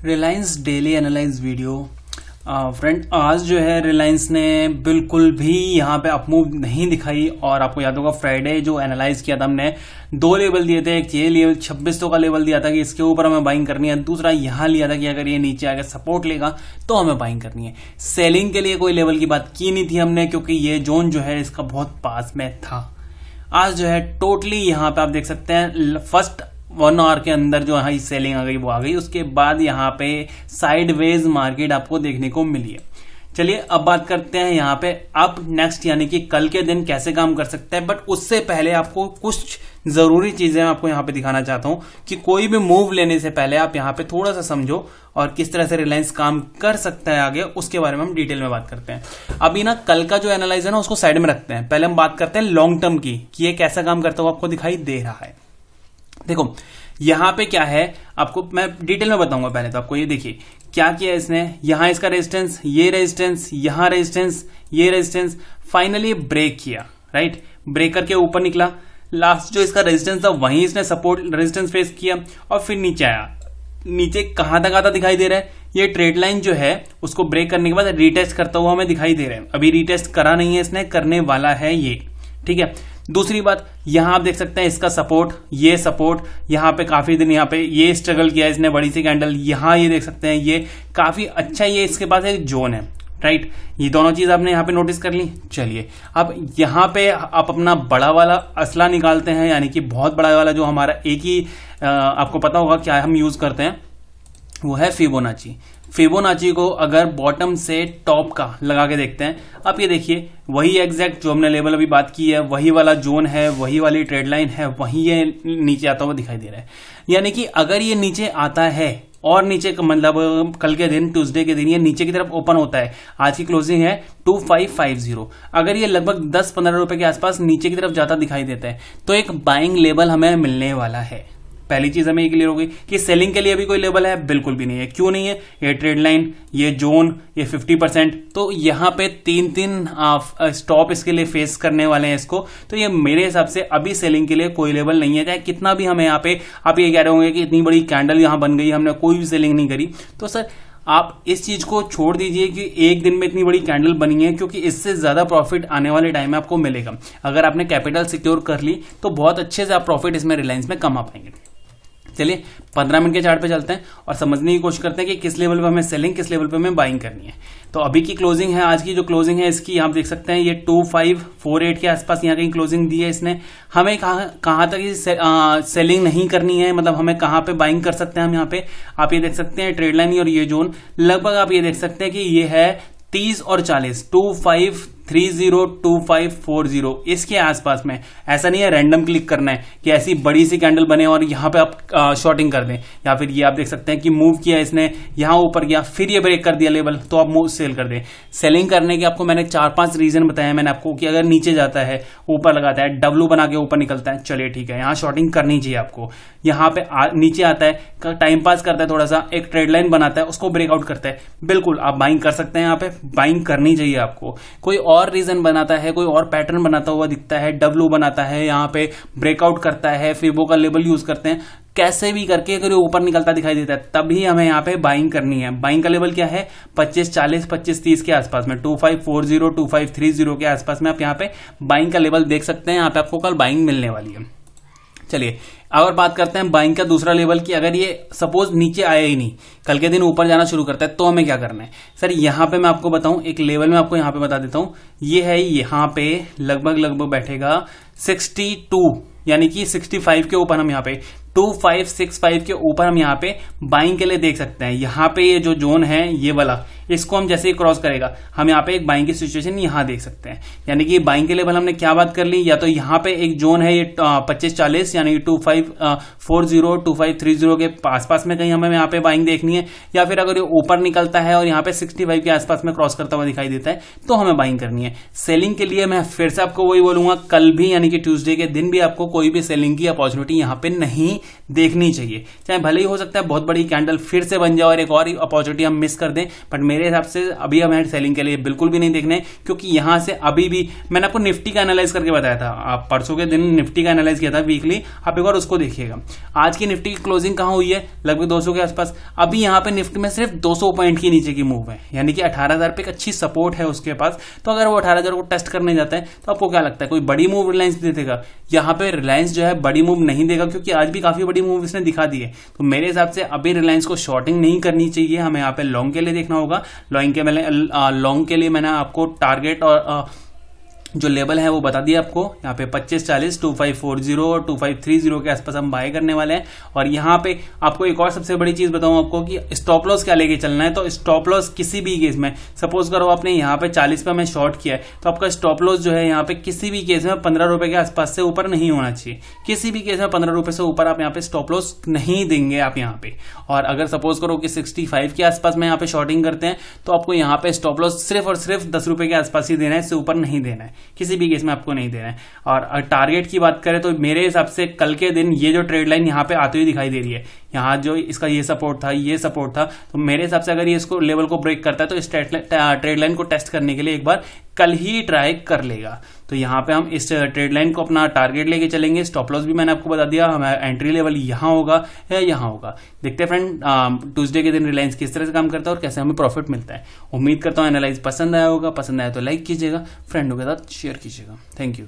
Reliance daily analyse video. Friend, आज जो है रिलायंस ने बिल्कुल भी यहाँ पे अपमूव नहीं दिखाई। और आपको याद होगा फ्राइडे जो एनालाइज किया था हमने, दो लेवल दिए थे। एक ये लेवल 2600 का लेवल दिया था कि इसके ऊपर हमें बाइंग करनी है, दूसरा यहाँ लिया था कि अगर ये नीचे आकर सपोर्ट लेगा तो हमें बाइंग करनी है। सेलिंग के लिए कोई लेवल की बात की नहीं थी हमने, क्योंकि ये जोन जो है इसका बहुत पास में था। आज जो है टोटली यहाँ पे आप देख सकते हैं फर्स्ट 1 आवर के अंदर जो हाई सेलिंग आ गई वो आ गई। उसके बाद यहाँ पे साइडवेज मार्केट आपको देखने को मिली है। चलिए अब बात करते हैं यहाँ पे अप नेक्स्ट, यानी कि कल के दिन कैसे काम कर सकते हैं। बट उससे पहले आपको कुछ जरूरी चीजें मैं आपको यहाँ पे दिखाना चाहता हूँ कि कोई भी मूव लेने से पहले आप यहाँ पे थोड़ा सा समझो और किस तरह से रिलायंस काम कर सकता है आगे, उसके बारे में हम डिटेल में बात करते हैं। अभी ना कल का जो एनालाइज है ना उसको साइड में रखते हैं, पहले हम बात करते हैं लॉन्ग टर्म की कि ये कैसा काम करता हुआ आपको दिखाई दे रहा है। देखो यहां पे क्या है आपको मैं डिटेल में बताऊंगा। पहले तो आपको ये देखिए क्या किया इसने, यहां इसका रेजिस्टेंस, ये रेजिस्टेंस, यहां रेजिस्टेंस, ये रेजिस्टेंस, फाइनली ब्रेक किया, राइट। ब्रेक करके ऊपर निकला, लास्ट जो इसका रेजिस्टेंस था वहीं इसने सपोर्ट रेजिस्टेंस फेस किया और फिर नीचे आया। नीचे कहां तक आता दिखाई दे रहा है, ये ट्रेड लाइन जो है उसको ब्रेक करने के बाद रीटेस्ट करता हुआ हमें दिखाई दे रहा है। अभी रीटेस्ट करा नहीं है इसने, करने वाला है ये, ठीक है। दूसरी बात, यहां आप देख सकते हैं इसका सपोर्ट, ये सपोर्ट, यहां पे काफी दिन यहाँ पे ये स्ट्रगल किया इसने, बड़ी सी कैंडल, यहां ये देख सकते हैं ये काफी अच्छा, ये इसके पास एक जोन है, राइट। ये दोनों चीज आपने यहाँ पे नोटिस कर ली। चलिए अब यहाँ पे आप अपना बड़ा वाला असला निकालते हैं, यानी कि बहुत बड़ा वाला जो हमारा एक ही आपको पता होगा क्या हम यूज करते हैं, वो है फिबोनाची। फिबोनाची को अगर बॉटम से टॉप का लगा के देखते हैं, आप ये देखिए वही एग्जैक्ट जो हमने लेवल अभी बात की है, वही वाला जोन है, वही वाली ट्रेड लाइन है, वही ये नीचे आता हुआ दिखाई दे रहा है। यानी कि अगर ये नीचे आता है और नीचे का मतलब कल के दिन ट्यूसडे के दिन ये नीचे की तरफ ओपन होता है, आज की क्लोजिंग है 2550, अगर ये लगभग 10-15 रुपए के आसपास नीचे की तरफ जाता दिखाई देता है तो एक बाइंग लेवल हमें मिलने वाला है। पहली चीज हमें ये क्लियर होगी कि सेलिंग के लिए भी कोई लेवल है, बिल्कुल भी नहीं है। क्यों नहीं है, ये ट्रेड लाइन, ये जोन, ये 50%, तो यहाँ पे 3-3 स्टॉप इसके लिए फेस करने वाले हैं इसको। तो ये मेरे हिसाब से अभी सेलिंग के लिए कोई लेवल नहीं है। चाहे कितना भी हमें यहाँ पे आप ये कह रहे होंगे कि इतनी बड़ी कैंडल यहाँ बन गई, हमने कोई भी सेलिंग नहीं करी, तो सर आप इस चीज को छोड़ दीजिए कि एक दिन में इतनी बड़ी कैंडल बनी है, क्योंकि इससे ज्यादा प्रॉफिट आने वाले टाइम में आपको मिलेगा। अगर आपने कैपिटल सिक्योर कर ली तो बहुत अच्छे से आप प्रॉफिट इसमें रिलायंस में कमा पाएंगे। चलिए 15 मिनट के चार्ट पे चलते हैं और समझने की कोशिश करते हैं कि किस लेवल पे हमें सेलिंग, किस लेवल पे हमें बाइंग करनी है। तो अभी की क्लोजिंग है, आज की जो क्लोजिंग है इसकी आप देख सकते हैं ये 2548 के आसपास यहाँ कहीं क्लोजिंग दी है इसने। हमें कहाँ तक सेलिंग नहीं करनी है, मतलब हमें कहाँ पे बाइंग कर सकते हैं हम यहाँ पे, आप ये देख सकते हैं ट्रेड लाइन और ये जोन लगभग आप ये देख सकते हैं कि ये है 30 और 40, 2530 2540 इसके आसपास में। ऐसा नहीं है रैंडम क्लिक करना है कि ऐसी बड़ी सी कैंडल बने और यहां पे आप शॉर्टिंग कर दें, या फिर ये आप देख सकते हैं कि मूव किया इसने, यहां ऊपर गया फिर ये ब्रेक कर दिया लेवल, तो आप मूव सेल कर दें। सेलिंग करने के आपको मैंने 4-5 रीजन बताया मैंने आपको कि अगर नीचे जाता है, ऊपर लगाता है, डब्लू बना के ऊपर निकलता है, चलिए ठीक है, यहाँ शॉर्टिंग करनी चाहिए आपको। यहाँ पे नीचे आता है, टाइम पास करता है, थोड़ा सा एक ट्रेड लाइन बनाता है, उसको ब्रेकआउट करता है, बिल्कुल आप बाइंग कर सकते हैं। यहाँ पे बाइंग करनी चाहिए आपको। कोई और रीजन बनाता है, कोई और पैटर्न बनाता हुआ दिखता है, डब्लू बनाता है, यहाँ पे ब्रेकआउट करता है, फिबो का लेवल यूज करते हैं, कैसे भी करके अगर ये ऊपर निकलता दिखाई देता है तभी हमें यहाँ पे बाइंग करनी है। बाइंग का लेवल क्या है, 2540 2530 के आसपास में, 2540 2530 के आसपास में आप यहाँ पे बाइंग का लेवल देख सकते हैं। यहाँ पे आपको कल बाइंग मिलने वाली है। चलिए और बात करते हैं बाइंग का दूसरा लेवल की, अगर ये सपोज नीचे आया ही नहीं, कल के दिन ऊपर जाना शुरू करता है तो हमें क्या करना है। सर यहाँ पे मैं आपको बताऊं, एक लेवल में आपको यहाँ पे बता देता हूं, ये है यहाँ पे लगभग बैठेगा 62, यानी कि 65 के ऊपर हम यहाँ पे 2565 के ऊपर हम यहाँ पे बाइंग के लिए देख सकते हैं। यहाँ पे ये जो जोन है ये वाला, इसको हम जैसे ही क्रॉस करेगा हम यहाँ पे एक बाइंग की सिचुएशन यहाँ देख सकते हैं। यानी कि बाइंग के लेवल हमने क्या बात कर ली, या तो यहाँ पे एक जोन है ये 2540 यानी 2540 2530 के आसपास में कहीं हमें यहाँ पे बाइंग देखनी है, या फिर अगर ये ऊपर निकलता है और यहाँ पे 65 के आसपास में क्रॉस करता हुआ दिखाई देता है तो हमें बाइंग करनी है। सेलिंग के लिए मैं फिर से आपको वही बोलूंगा, कल भी यानी कि ट्यूसडे के दिन भी आपको कोई भी सेलिंग की अपॉर्चुनिटी यहाँ पे नहीं देखनी चाहिए। चाहे भले ही हो सकता है बहुत बड़ी कैंडल फिर से बन जाए और एक और अपॉर्चुनिटी हम मिस कर दें, बट मेरे हिसाब से अभी हमें सेलिंग के लिए बिल्कुल भी नहीं देखना है, क्योंकि यहां से अभी भी मैंने आपको निफ्टी का एनालाइज करके बताया था, आप परसों के दिन निफ्टी का एनालाइज किया था वीकली, आप एक बार उसको देखिएगा। आज की निफ्टी की क्लोजिंग कहां हुई है, लगभग 200 के आसपास। अभी यहां पे निफ्टी में सिर्फ 200 पॉइंट की नीचे की मूव है, यानी कि 18,000 पे एक अच्छी सपोर्ट है उसके पास। तो अगर वो 18,000 को टेस्ट करने जाता है तो आपको क्या लगता है कोई बड़ी मूव रिलायंस दे देगा? यहाँ पे रिलायंस जो है बड़ी मूव नहीं देगा, क्योंकि आज भी काफी बड़ी मूव इसने दिखा दी है। तो मेरे हिसाब से अभी रिलायंस को शॉर्टिंग नहीं करनी चाहिए, हमें यहाँ पे लॉन्ग के लिए देखना होगा। लॉन्ग के लिए मैंने आपको टारगेट और जो लेवल है वो बता दिया आपको, यहाँ पे 2540, 2540 और 2530 के आसपास हम बाय करने वाले हैं। और यहाँ पे आपको एक और सबसे बड़ी चीज बताऊं आपको कि स्टॉप लॉस क्या लेके चलना है। तो स्टॉप लॉस किसी भी केस में, सपोज करो आपने यहाँ पे 40 पे हमें शॉर्ट किया है, तो आपका स्टॉप लॉस जो है यहाँ पे किसी भी केस में 15 रुपए के आसपास से ऊपर नहीं होना चाहिए। किसी भी केस में 15 रुपए से ऊपर आप यहाँ पे स्टॉप लॉस नहीं देंगे आप यहाँ पे। और अगर सपोज करो कि 65 के आसपास में यहाँ पे शॉर्टिंग करते हैं, तो आपको यहाँ पे स्टॉप लॉस सिर्फ और सिर्फ 10 रुपए के आसपास ही देना है, इससे ऊपर नहीं देना है, किसी भी केस में आपको नहीं देना है। और टारगेट की बात करें तो मेरे हिसाब से कल के दिन ये जो ट्रेड लाइन यहाँ पे आती हुई दिखाई दे रही है, यहाँ जो इसका ये सपोर्ट था, ये सपोर्ट था, तो मेरे हिसाब से अगर ये इसको लेवल को ब्रेक करता है तो इस ट्रेड लाइन को टेस्ट करने के लिए एक बार कल ही ट्राई कर लेगा। तो यहाँ पे हम इस ट्रेड लाइन को अपना टारगेट लेके चलेंगे। स्टॉप लॉस भी मैंने आपको बता दिया, हमारा एंट्री लेवल यहाँ होगा या यहाँ होगा। देखते हैं फ्रेंड ट्यूसडे के दिन रिलायंस किस तरह से काम करता है और कैसे हमें प्रॉफिट मिलता है। उम्मीद करता हूँ एनालाइज पसंद आया होगा, पसंद आया तो लाइक कीजिएगा, फ्रेंडों के साथ शेयर कीजिएगा। Thank you.